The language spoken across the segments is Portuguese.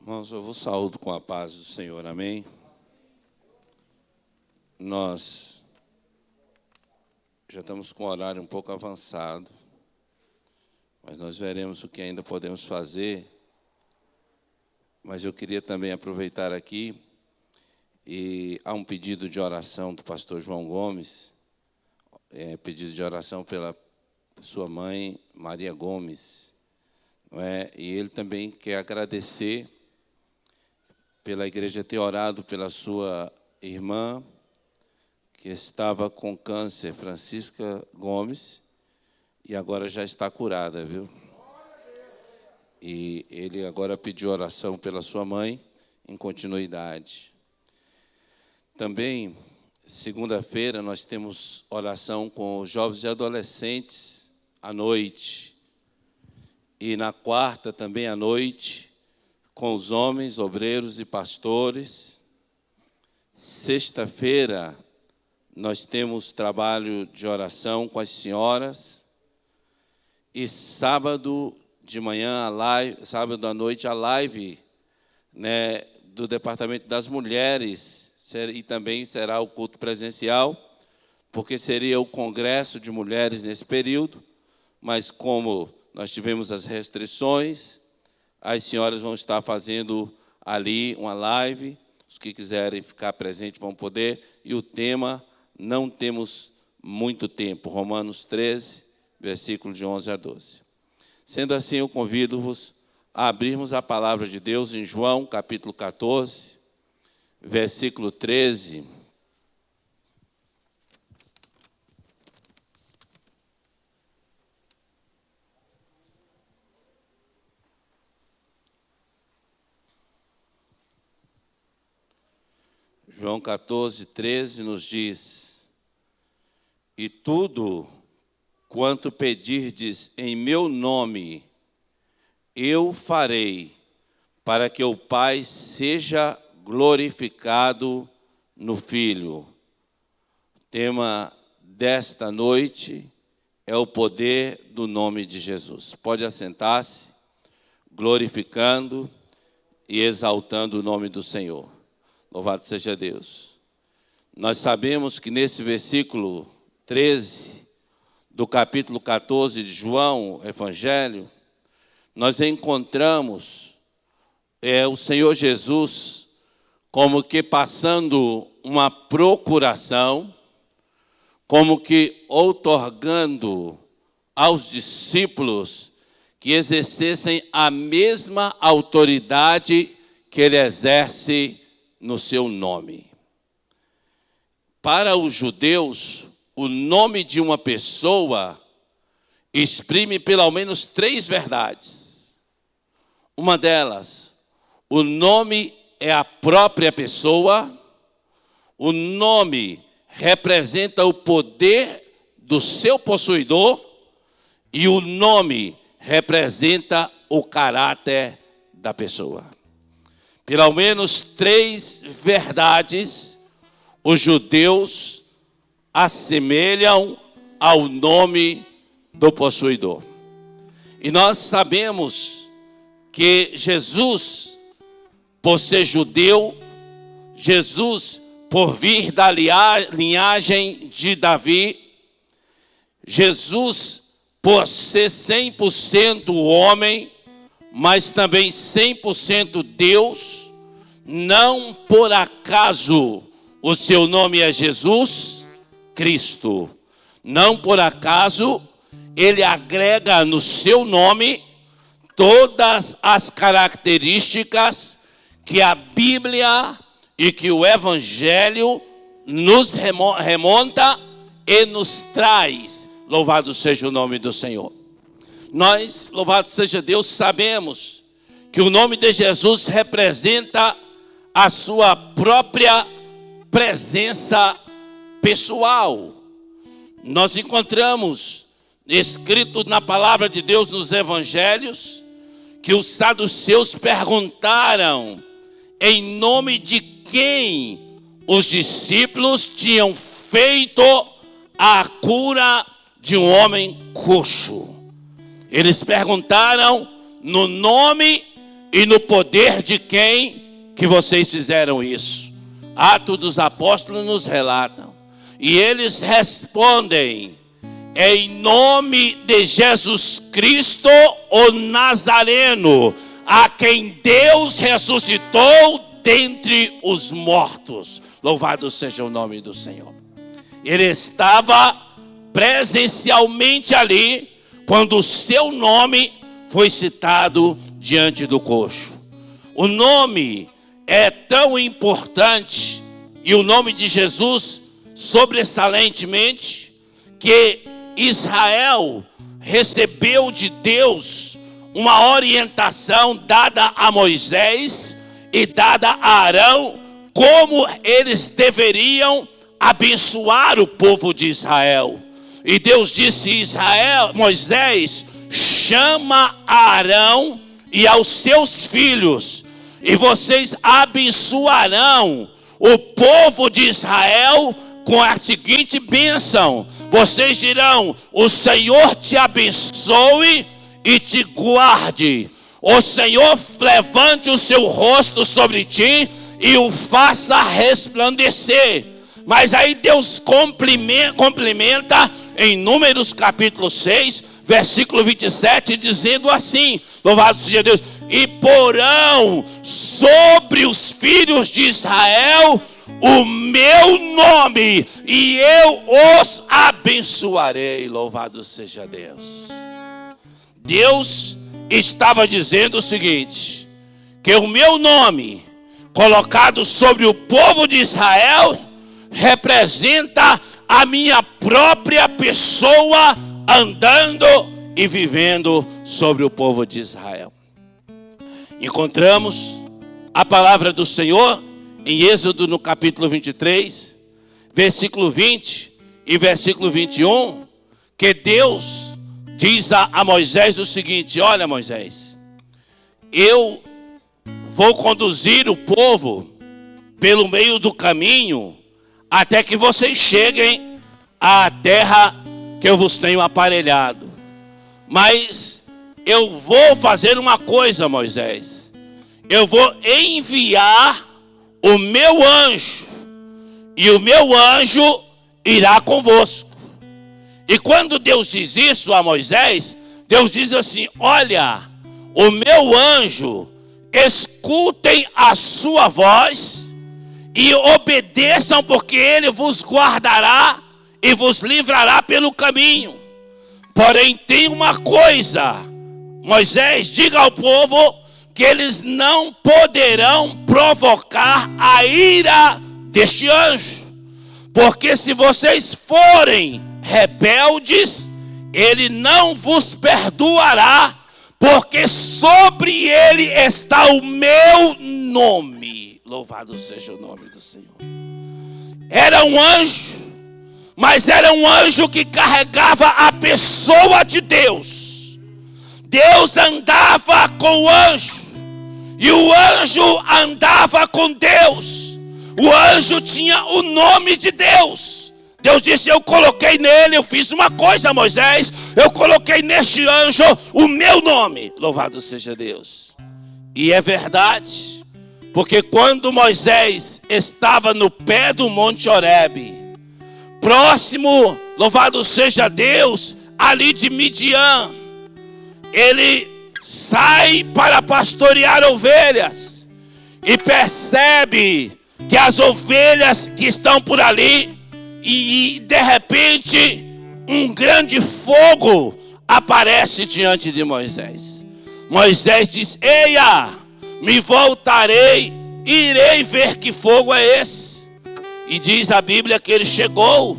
Irmãos, eu vos saúdo com a paz do Senhor, amém? Nós já estamos com o horário um pouco avançado, mas nós veremos o que ainda podemos fazer. Mas eu queria também aproveitar aqui, e há um pedido de oração do pastor João Gomes, pedido de oração pela sua mãe, Maria Gomes, não é? E ele também quer agradecer pela igreja ter orado pela sua irmã, que estava com câncer, Francisca Gomes, e agora já está curada, viu? E ele agora pediu oração pela sua mãe, em continuidade. Também, segunda-feira, nós temos oração com os jovens e adolescentes à noite. E na quarta, também à noite, com os homens, obreiros e pastores. Sexta-feira, nós temos trabalho de oração com as senhoras. E sábado de manhã, sábado à noite, a live, né, do Departamento das Mulheres. E também será o culto presencial, porque seria o congresso de mulheres nesse período. Mas como nós tivemos as restrições, as senhoras vão estar fazendo ali uma live. Os que quiserem ficar presentes vão poder. E o tema, não temos muito tempo. Romanos 13, versículo de 11 a 12. Sendo assim, eu convido-vos a abrirmos a palavra de Deus em João, capítulo 14, versículo 13. João 14, 13 nos diz: E tudo quanto pedirdes em meu nome, eu farei, para que o Pai seja glorificado no Filho. O tema desta noite é o poder do nome de Jesus. Pode assentar-se, glorificando e exaltando o nome do Senhor. Louvado seja Deus. Nós sabemos que nesse versículo 13 do capítulo 14 de João, Evangelho, nós encontramos o Senhor Jesus como que passando uma procuração, como que outorgando aos discípulos que exercessem a mesma autoridade que ele exerce no seu nome. Para os judeus, o nome de uma pessoa exprime pelo menos 3 verdades. Uma delas, o nome é a própria pessoa, o nome representa o poder do seu possuidor e o nome representa o caráter da pessoa. Pelo menos 3 verdades os judeus assemelham ao nome do possuidor. E nós sabemos que Jesus, por ser judeu, Jesus, por vir da linhagem de Davi, Jesus, por ser 100% homem, mas também 100% Deus, não por acaso o seu nome é Jesus Cristo. Não por acaso ele agrega no seu nome todas as características que a Bíblia e que o Evangelho nos remonta e nos traz. Louvado seja o nome do Senhor. Nós, louvado seja Deus, sabemos que o nome de Jesus representa a sua própria presença pessoal. Nós encontramos escrito na palavra de Deus nos evangelhos que os saduceus perguntaram em nome de quem os discípulos tinham feito a cura de um homem coxo. Eles perguntaram no nome e no poder de quem que vocês fizeram isso? Atos dos Apóstolos nos relatam. E eles respondem: em nome de Jesus Cristo, o Nazareno, a quem Deus ressuscitou dentre os mortos. Louvado seja o nome do Senhor. Ele estava presencialmente ali quando o seu nome foi citado diante do coxo. O nome é tão importante, e o nome de Jesus sobressalentemente, que Israel recebeu de Deus uma orientação dada a Moisés e dada a Arão, como eles deveriam abençoar o povo de Israel. E Deus disse a Moisés: chama a Arão e aos seus filhos, e vocês abençoarão o povo de Israel com a seguinte bênção: vocês dirão, o Senhor te abençoe e te guarde. O Senhor levante o seu rosto sobre ti e o faça resplandecer. Mas aí Deus complementa em Números capítulo 6, versículo 27, dizendo assim: louvado seja Deus, e porão sobre os filhos de Israel o meu nome, e eu os abençoarei. Louvado seja Deus. Deus estava dizendo o seguinte: que o meu nome colocado sobre o povo de Israel representa a minha própria pessoa andando e vivendo sobre o povo de Israel. Encontramos a palavra do Senhor em Êxodo no capítulo 23, versículo 20 e versículo 21, que Deus diz a Moisés o seguinte: olha, Moisés, eu vou conduzir o povo pelo meio do caminho até que vocês cheguem à terra que eu vos tenho aparelhado. Mas eu vou fazer uma coisa, Moisés. Eu vou enviar o meu anjo, e o meu anjo irá convosco. E quando Deus diz isso a Moisés, Deus diz assim: olha, o meu anjo, escutem a sua voz e obedeçam, porque ele vos guardará e vos livrará pelo caminho. Porém tem uma coisa, Moisés, diga ao povo que eles não poderão provocar a ira deste anjo, porque se vocês forem rebeldes, ele não vos perdoará, porque sobre ele está o meu nome. Louvado seja o nome do Senhor. Era um anjo, mas era um anjo que carregava a pessoa de Deus. Deus andava com o anjo, e o anjo andava com Deus. O anjo tinha o nome de Deus. Deus disse: eu coloquei nele, eu fiz uma coisa, Moisés, eu coloquei neste anjo o meu nome. Louvado seja Deus. E é verdade, porque quando Moisés estava no pé do Monte Horebe, próximo, louvado seja Deus, ali de Midian, ele sai para pastorear ovelhas e percebe que as ovelhas que estão por ali, e de repente um grande fogo aparece diante de Moisés. Moisés diz: eia, me voltarei, irei ver que fogo é esse. E diz a Bíblia que ele chegou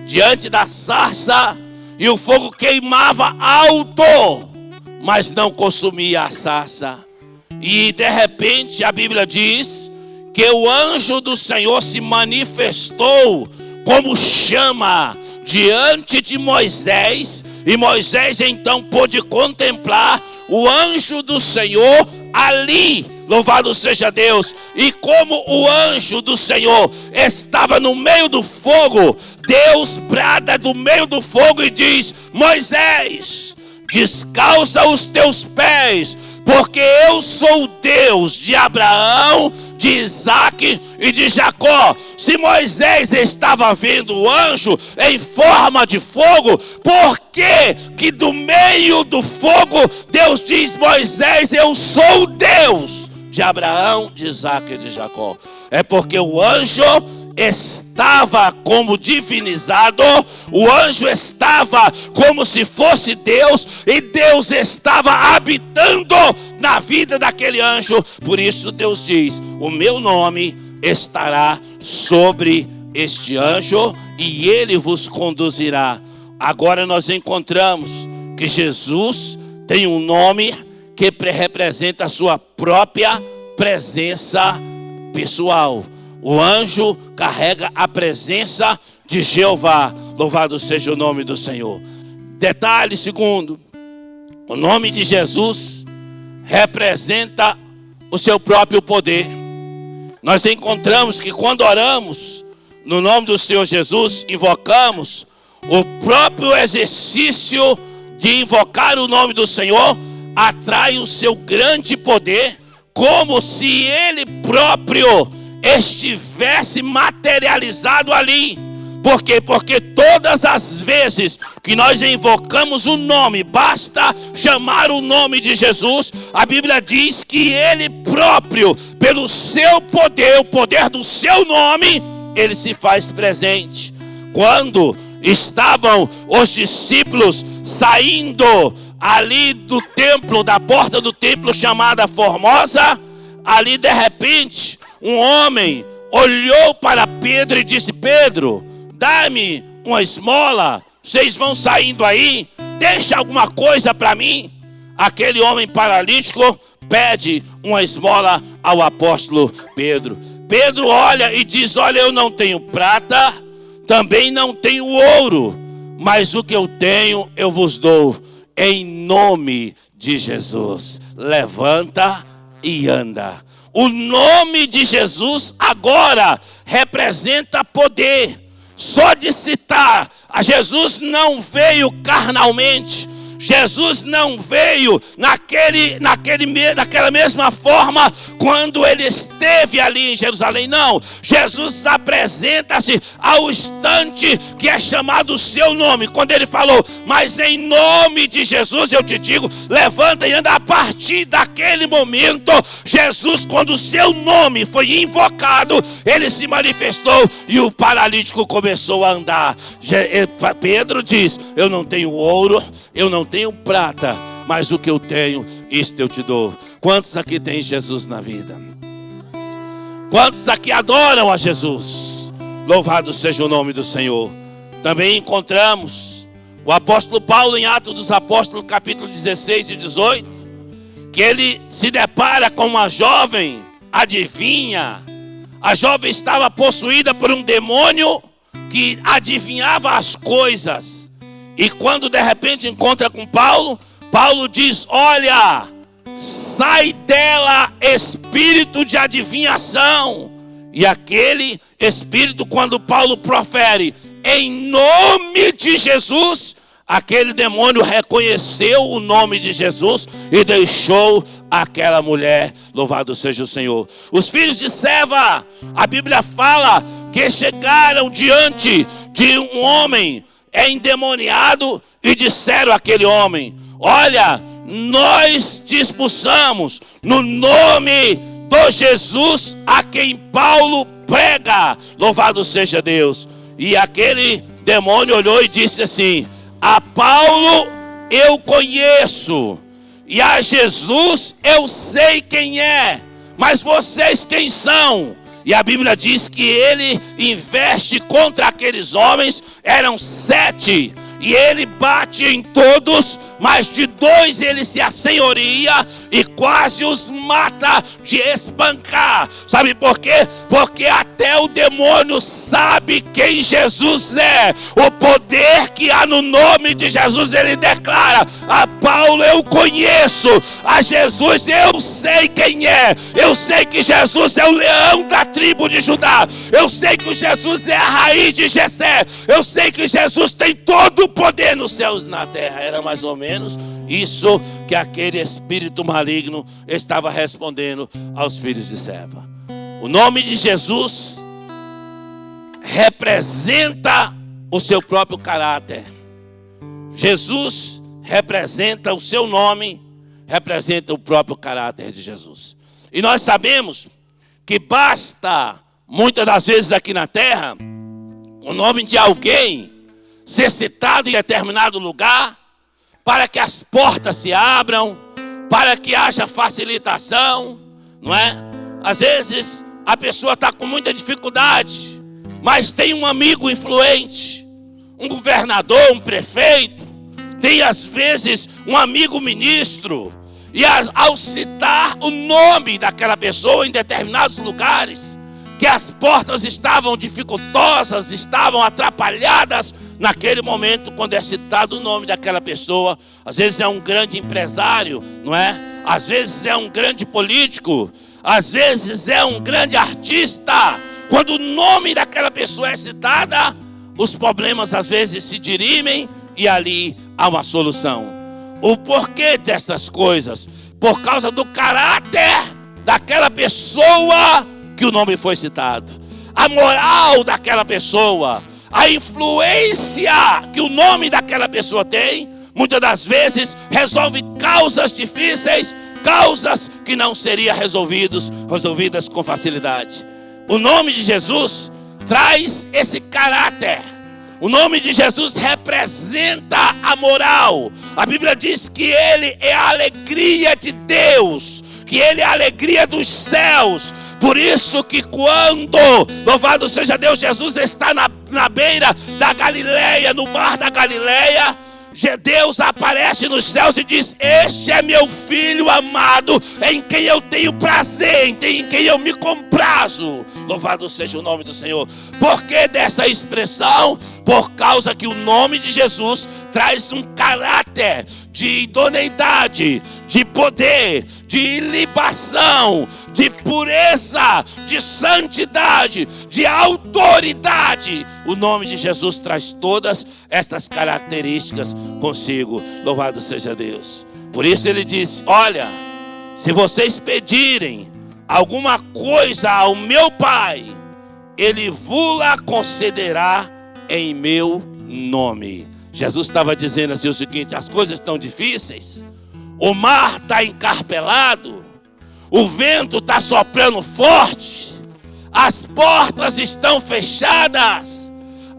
diante da sarça, e o fogo queimava alto, mas não consumia a sarça. E de repente a Bíblia diz que o anjo do Senhor se manifestou como chama diante de Moisés, e Moisés então pôde contemplar o anjo do Senhor ali. Louvado seja Deus. E como o anjo do Senhor estava no meio do fogo, Deus brada do meio do fogo e diz: Moisés, descalça os teus pés, porque eu sou o Deus de Abraão, de Isaque e de Jacó. Se Moisés estava vendo o anjo em forma de fogo, por que do meio do fogo Deus diz: Moisés, eu sou o Deus de Abraão, de Isaque e de Jacó? É porque o anjo estava como divinizado, o anjo estava como se fosse Deus, e Deus estava habitando na vida daquele anjo. Por isso Deus diz: o meu nome estará sobre este anjo e ele vos conduzirá. Agora nós encontramos que Jesus tem um nome que representa a sua própria presença pessoal. O anjo carrega a presença de Jeová. Louvado seja o nome do Senhor. Detalhe segundo: o nome de Jesus representa o seu próprio poder. Nós encontramos que quando oramos no nome do Senhor Jesus, invocamos, o próprio exercício de invocar o nome do Senhor atrai o seu grande poder, como se Ele próprio estivesse materializado ali. Por quê? Porque todas as vezes que nós invocamos o nome, basta chamar o nome de Jesus, a Bíblia diz que Ele próprio, pelo seu poder, o poder do seu nome, Ele se faz presente. Quando estavam os discípulos saindo ali do templo, da porta do templo chamada Formosa, ali de repente um homem olhou para Pedro e disse: Pedro, dá-me uma esmola, vocês vão saindo aí, deixa alguma coisa para mim. Aquele homem paralítico pede uma esmola ao apóstolo Pedro. Pedro olha e diz: olha, eu não tenho prata, também não tenho ouro, mas o que eu tenho eu vos dou. Em nome de Jesus, levanta e anda. O nome de Jesus agora representa poder. Só de citar, Jesus não veio carnalmente. Jesus não veio naquela mesma forma quando ele esteve ali em Jerusalém. Não, Jesus apresenta-se ao instante que é chamado o seu nome. Quando ele falou: mas em nome de Jesus eu te digo, levanta e anda. A partir daquele momento, Jesus, quando o seu nome foi invocado, ele se manifestou e o paralítico começou a andar. Pedro diz: eu não tenho ouro, eu não tenho prata, mas o que eu tenho, isto eu te dou. Quantos aqui tem Jesus na vida? Quantos aqui adoram a Jesus? Louvado seja o nome do Senhor. Também encontramos o apóstolo Paulo em Atos dos Apóstolos, capítulo 16 e 18, que ele se depara com uma jovem adivinha. A jovem estava possuída por um demônio que adivinhava as coisas. E quando de repente encontra com Paulo, Paulo diz: olha, sai dela espírito de adivinhação. E aquele espírito, quando Paulo profere em nome de Jesus, aquele demônio reconheceu o nome de Jesus e deixou aquela mulher. Louvado seja o Senhor. Os filhos de Seva, a Bíblia fala que chegaram diante de um homem endemoniado e disseram àquele homem: olha, nós te expulsamos no nome do Jesus a quem Paulo prega. Louvado seja Deus. E aquele demônio olhou e disse assim: a Paulo eu conheço, e a Jesus eu sei quem é, mas vocês quem são? E a Bíblia diz que ele investe contra aqueles homens, eram 7, e ele bate em todos, mas de 2 ele se assenhoria e quase os mata de espancar. Sabe por quê? Porque até o demônio sabe quem Jesus é. O poder que há no nome de Jesus, ele declara: a Paulo eu conheço, a Jesus eu sei quem é. Eu sei que Jesus é o leão da tribo de Judá. Eu sei que Jesus é a raiz de Jessé. Eu sei que Jesus tem todo o poder nos céus e na terra. Era mais ou menos isso que aquele espírito maligno estava respondendo aos filhos de Seva. O nome de Jesus representa o seu próprio caráter. Jesus representa o seu nome, representa o próprio caráter de Jesus. E nós sabemos que basta, muitas das vezes aqui na terra, o nome de alguém ser citado em determinado lugar, para que as portas se abram, para que haja facilitação, não é? Às vezes a pessoa está com muita dificuldade, mas tem um amigo influente, um governador, um prefeito, tem às vezes um amigo ministro, e ao citar o nome daquela pessoa em determinados lugares, que as portas estavam dificultosas, estavam atrapalhadas naquele momento, quando é citado o nome daquela pessoa. Às vezes é um grande empresário, não é? Às vezes é um grande político, às vezes é um grande artista. Quando o nome daquela pessoa é citada, os problemas às vezes se dirimem e ali há uma solução. O porquê dessas coisas? Por causa do caráter daquela pessoa que o nome foi citado, a moral daquela pessoa, a influência que o nome daquela pessoa tem, muitas das vezes resolve causas difíceis, causas que não seriam resolvidas com facilidade. O nome de Jesus traz esse caráter. O nome de Jesus representa a moral. A Bíblia diz que Ele é a alegria de Deus, que Ele é a alegria dos céus. Por isso que quando, louvado seja Deus, Jesus está na beira da Galileia, no mar da Galileia, Deus aparece nos céus e diz: este é meu filho amado, em quem eu tenho prazer, em quem eu me comprazo. Louvado seja o nome do Senhor. Por que dessa expressão? Por causa que o nome de Jesus traz um caráter de idoneidade, de poder, de ilibação, de pureza, de santidade, de autoridade. O nome de Jesus traz todas estas características consigo. Louvado seja Deus. Por isso ele disse: olha, se vocês pedirem alguma coisa ao meu Pai, Ele vos-la concederá em meu nome. Jesus estava dizendo assim o seguinte: as coisas estão difíceis, o mar está encarpelado, o vento está soprando forte, as portas estão fechadas,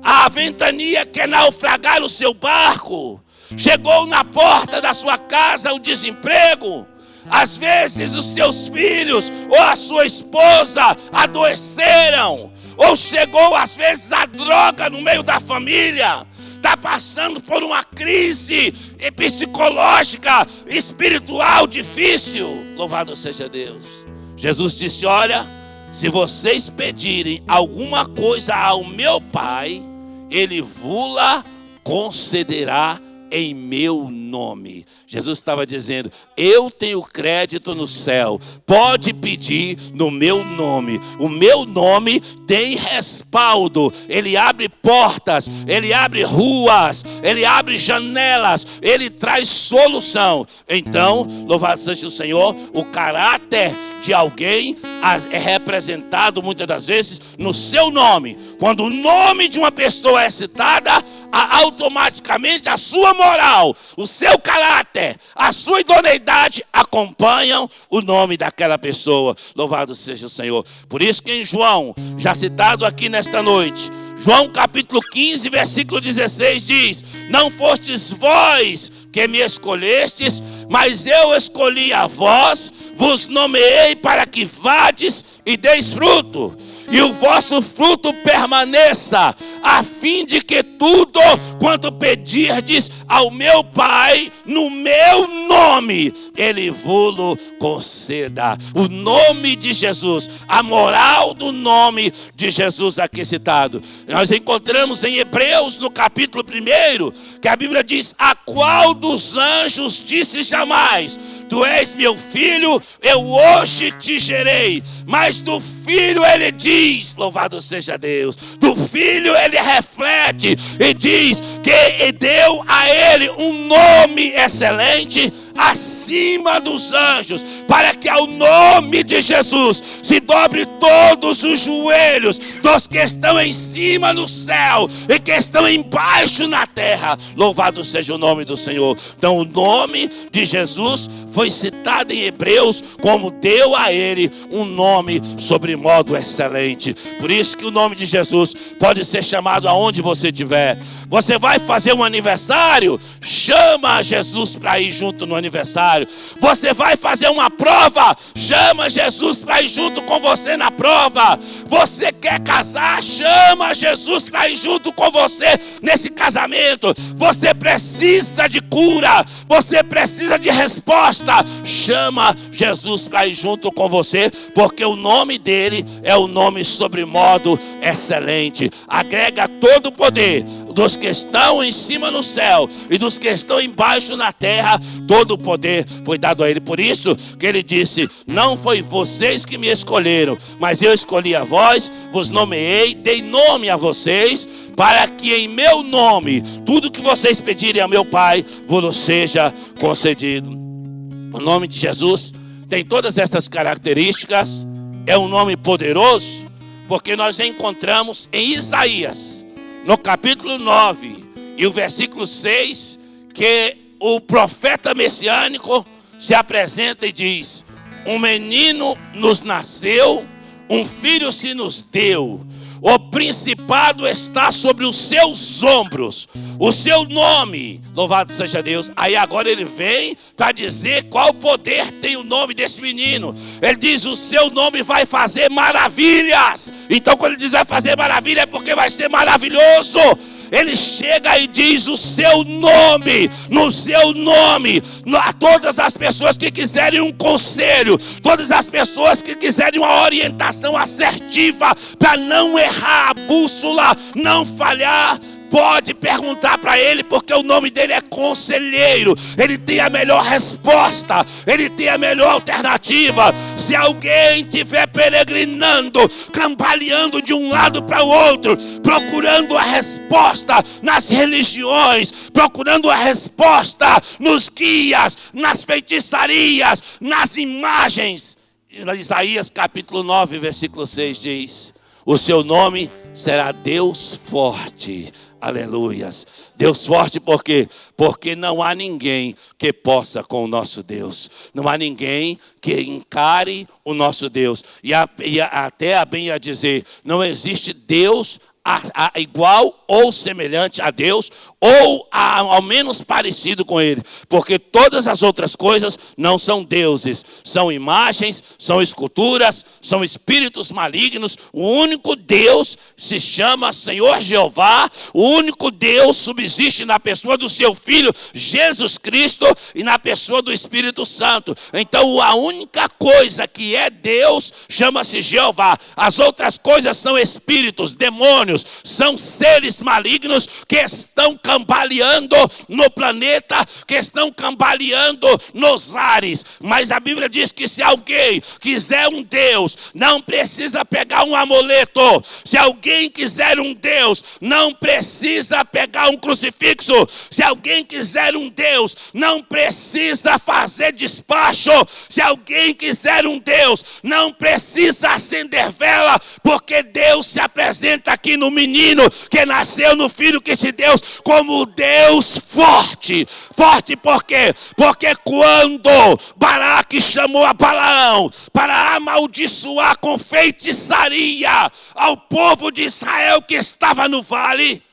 a ventania quer naufragar o seu barco, chegou na porta da sua casa o desemprego, às vezes os seus filhos ou a sua esposa adoeceram, ou chegou às vezes a droga no meio da família, está passando por uma crise psicológica, espiritual difícil. Louvado seja Deus. Jesus disse: olha, se vocês pedirem alguma coisa ao meu Pai, Ele vos-la concederá em meu nome. Jesus estava dizendo: eu tenho crédito no céu, pode pedir no meu nome. O meu nome tem respaldo. Ele abre portas, Ele abre ruas, Ele abre janelas, Ele traz solução. Então, louvado seja o Senhor, o caráter de alguém é representado muitas das vezes no seu nome. Quando o nome de uma pessoa é citada, automaticamente a sua moral, o seu caráter, a sua idoneidade acompanham o nome daquela pessoa. Louvado seja o Senhor. Por isso que em João, já citado aqui nesta noite, João capítulo 15, versículo 16 diz: não fostes vós que me escolhestes, mas eu escolhi a vós, vos nomeei para que vades e deis fruto, e o vosso fruto permaneça, a fim de que tudo quanto pedirdes ao meu Pai no meu nome, Ele vos conceda. O nome de Jesus, a moral do nome de Jesus aqui citado, nós encontramos em Hebreus no capítulo 1, que a Bíblia diz: a qual dos anjos disse jamais: tu és meu filho, eu hoje te gerei. mas do Filho ele diz, louvado seja Deus, do Filho ele reflete e diz que deu a ele um nome excelente acima dos anjos, para que ao nome de Jesus se dobre todos os joelhos dos que estão em cima no céu e que estão embaixo na terra. Louvado seja o nome do Senhor. Então o nome de Jesus foi citado em Hebreus como deu a ele um nome sobremodo excelente. Por isso que o nome de Jesus pode ser chamado aonde você estiver. Você vai fazer um aniversário? Chama Jesus para ir junto no aniversário. Você vai fazer uma prova? Chama Jesus para ir junto com você na prova. Você quer casar? Chama Jesus para ir junto com você nesse casamento. Você precisa de cura, você precisa de resposta. Chama Jesus para ir junto com você, porque o nome dele é o nome sobremodo excelente. Agrega todo o poder dos que estão em cima no céu e dos que estão embaixo na terra. Todo o poder foi dado a ele. Por isso que ele disse: não foi vocês que me escolheram, mas eu escolhi a vós, vos nomeei, dei nome a vocês, para que em meu nome tudo que vocês pedirem a meu Pai vos seja concedido. O nome de Jesus tem todas essas características. É um nome poderoso, porque nós encontramos em Isaías, no capítulo 9 e o versículo 6, que o profeta messiânico se apresenta e diz: um menino nos nasceu, um filho se nos deu, o principado está sobre os seus ombros, o seu nome, louvado seja Deus. Aí agora ele vem para dizer qual poder tem o nome desse menino. Ele diz: o seu nome vai fazer maravilhas. Então quando ele diz vai fazer maravilha, é porque vai ser maravilhoso. Ele chega e diz o seu nome, no seu nome, a todas as pessoas que quiserem um conselho, todas as pessoas que quiserem uma orientação assertiva para não errar a bússola, não falhar, pode perguntar para ele, porque o nome dele é Conselheiro. Ele tem a melhor resposta, ele tem a melhor alternativa. Se alguém estiver peregrinando, cambaleando de um lado para o outro, procurando a resposta nas religiões, procurando a resposta nos guias, nas feitiçarias, nas imagens, Isaías capítulo 9, versículo 6 diz: o seu nome será Deus Forte. Aleluias. Deus forte por quê? Porque não há ninguém que possa com o nosso Deus. Não há ninguém que encare o nosso Deus. E até a bem a dizer, não existe Deus igual ou semelhante a Deus, ou ao menos parecido com Ele, porque todas as outras coisas não são deuses, são imagens, são esculturas, são espíritos malignos. O único Deus se chama Senhor Jeová. O único Deus subsiste na pessoa do seu Filho Jesus Cristo e na pessoa do Espírito Santo. Então a única coisa que é Deus chama-se Jeová. As outras coisas são espíritos, demônios, são seres malignos que estão cambaleando no planeta, que estão cambaleando nos ares. Mas a Bíblia diz que se alguém quiser um Deus, não precisa pegar um amuleto. Se alguém quiser um Deus, não precisa pegar um crucifixo. Se alguém quiser um Deus, não precisa fazer despacho. Se alguém quiser um Deus, não precisa acender vela, porque Deus se apresenta aqui no menino que nasceu, no filho que se deu, como Deus forte. Forte por quê? Porque quando Balaque chamou a Balaão para amaldiçoar com feitiçaria ao povo de Israel que estava no vale,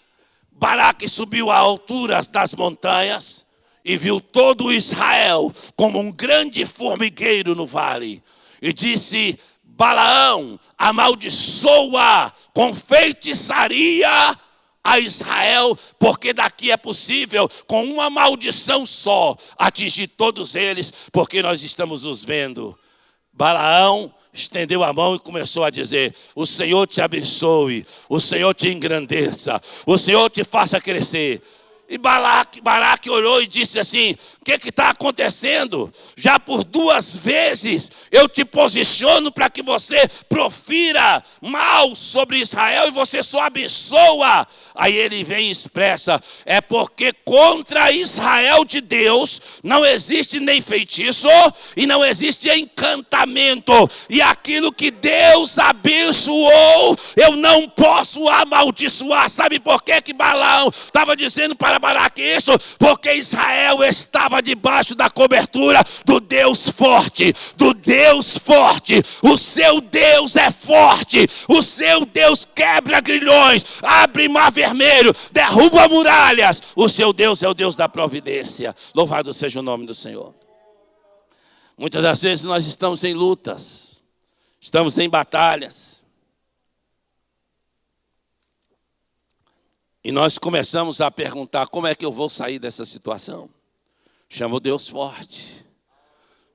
Balaque subiu a alturas das montanhas e viu todo Israel como um grande formigueiro no vale. E disse: Balaão, amaldiçoa com feitiçaria a Israel, porque daqui é possível, com uma maldição só, atingir todos eles, porque nós estamos os vendo. Balaão estendeu a mão e começou a dizer: o Senhor te abençoe, o Senhor te engrandeça, o Senhor te faça crescer. E Baraque olhou e disse assim: o que está acontecendo? Já por 2 vezes eu te posiciono para que você profira mal sobre Israel e você só abençoa. Aí ele vem e expressa: é porque contra Israel de Deus não existe nem feitiço e não existe encantamento. E aquilo que Deus abençoou, eu não posso amaldiçoar. Sabe por que Balaão estava dizendo para Baraque isso? Porque Israel estava debaixo da cobertura do Deus forte, do Deus forte. O seu Deus é forte, o seu Deus quebra grilhões, abre mar vermelho, derruba muralhas. O seu Deus é o Deus da providência. Louvado seja o nome do Senhor. Muitas das vezes nós estamos em lutas, estamos em batalhas. E nós começamos a perguntar: como é que eu vou sair dessa situação? Chama o Deus forte.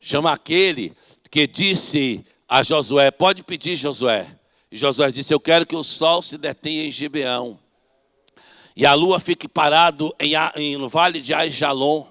Chama aquele que disse a Josué: pode pedir, Josué. E Josué disse: eu quero que o sol se detenha em Gibeão e a lua fique parado no vale de Aijalon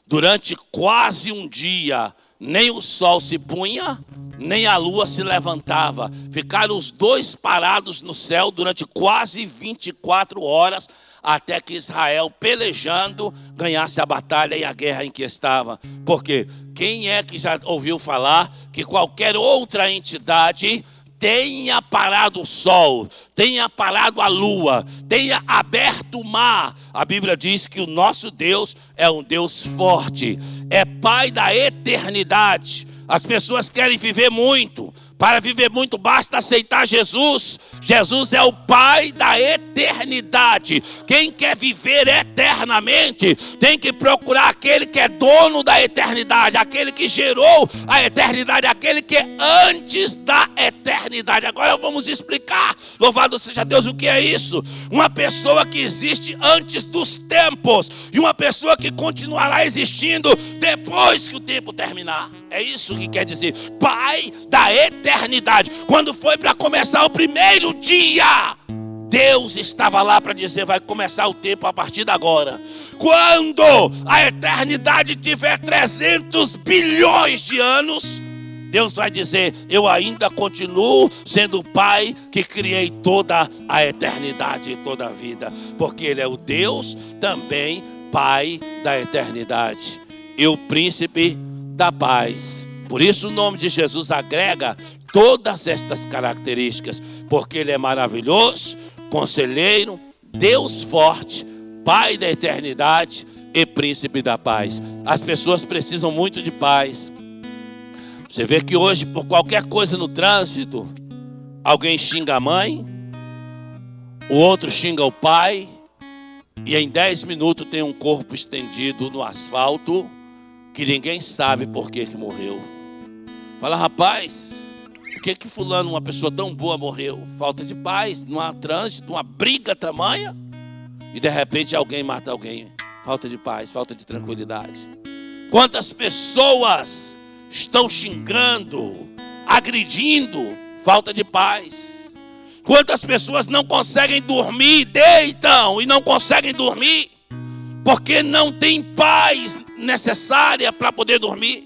durante quase um dia. Nem o sol se punha, nem a lua se levantava. Ficaram os dois parados no céu durante quase 24 horas, até que Israel, pelejando, ganhasse a batalha e a guerra em que estava. Porque quem é que já ouviu falar que qualquer outra entidade tenha parado o sol, tenha parado a lua, tenha aberto o mar? A Bíblia diz que o nosso Deus é um Deus forte, é Pai da eternidade. As pessoas querem viver muito. Para viver muito basta aceitar Jesus. Jesus é o Pai da eternidade. Quem quer viver eternamente tem que procurar aquele que é dono da eternidade, aquele que gerou a eternidade, aquele que é antes da eternidade. Agora vamos explicar, louvado seja Deus, o que é isso. Uma pessoa que existe antes dos tempos e uma pessoa que continuará existindo depois que o tempo terminar. É isso que quer dizer Pai da eternidade. Quando foi para começar o primeiro dia, Deus estava lá para dizer: vai começar o tempo a partir de agora. Quando a eternidade tiver 300 bilhões de anos, Deus vai dizer: eu ainda continuo sendo o Pai que criei toda a eternidade e toda a vida. Porque Ele é o Deus também Pai da eternidade e o Príncipe da paz. Por isso o nome de Jesus agrega todas estas características, porque Ele é maravilhoso, conselheiro, Deus forte, Pai da eternidade e Príncipe da paz. As pessoas precisam muito de paz. Você vê que hoje, por qualquer coisa no trânsito, alguém xinga a mãe, o outro xinga o pai, e em 10 minutos tem um corpo estendido no asfalto que ninguém sabe por que morreu. Fala: rapaz, por que fulano, uma pessoa tão boa, morreu? Falta de paz, não há trânsito, uma briga tamanha, e de repente alguém mata alguém. Falta de paz, falta de tranquilidade. Quantas pessoas estão xingando, agredindo? Falta de paz. Quantas pessoas não conseguem dormir, deitam e não conseguem dormir, porque não tem paz necessária para poder dormir.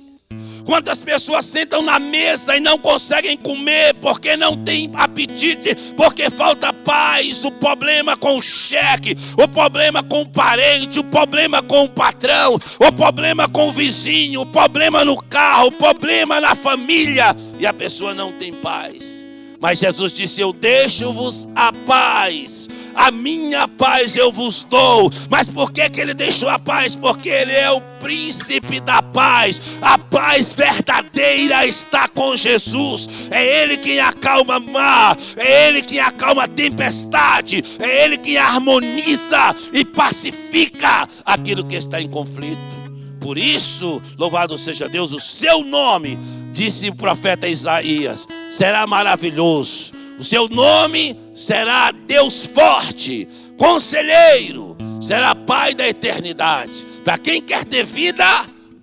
Quantas pessoas sentam na mesa e não conseguem comer porque não tem apetite, porque falta paz. O problema com o chefe, o problema com o parente, o problema com o patrão, o problema com o vizinho, o problema no carro, o problema na família, e a pessoa não tem paz. Mas Jesus disse: eu deixo-vos a paz, a minha paz eu vos dou. Mas por que Ele deixou a paz? Porque Ele é o príncipe da paz. A paz verdadeira está com Jesus. É Ele quem acalma o mar, é Ele quem acalma a tempestade, é Ele quem harmoniza e pacifica aquilo que está em conflito. Por isso, louvado seja Deus, o seu nome, disse o profeta Isaías, será maravilhoso. O seu nome será Deus forte, conselheiro, será Pai da eternidade. Para quem quer ter vida,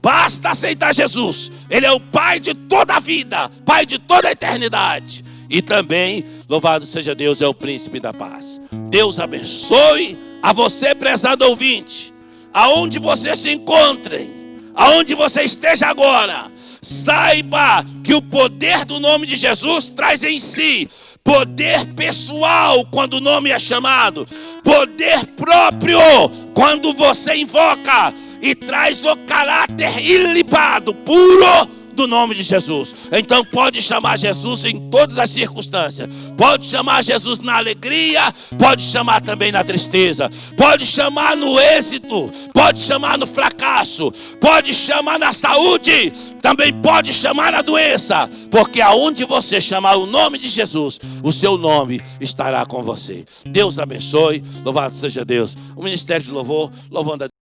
basta aceitar Jesus. Ele é o Pai de toda a vida, Pai de toda a eternidade. E também, louvado seja Deus, é o Príncipe da paz. Deus abençoe a você, prezado ouvinte. aonde você se encontre, aonde você esteja agora, saiba que o poder do nome de Jesus traz em si poder pessoal quando o nome é chamado, poder próprio quando você invoca, e traz o caráter ilibado, puro do nome de Jesus. Então pode chamar Jesus em todas as circunstâncias, pode chamar Jesus na alegria, pode chamar também na tristeza, pode chamar no êxito, pode chamar no fracasso, pode chamar na saúde, também pode chamar na doença, porque aonde você chamar o nome de Jesus, o seu nome estará com você. Deus abençoe, louvado seja Deus. O Ministério de Louvor, louvando a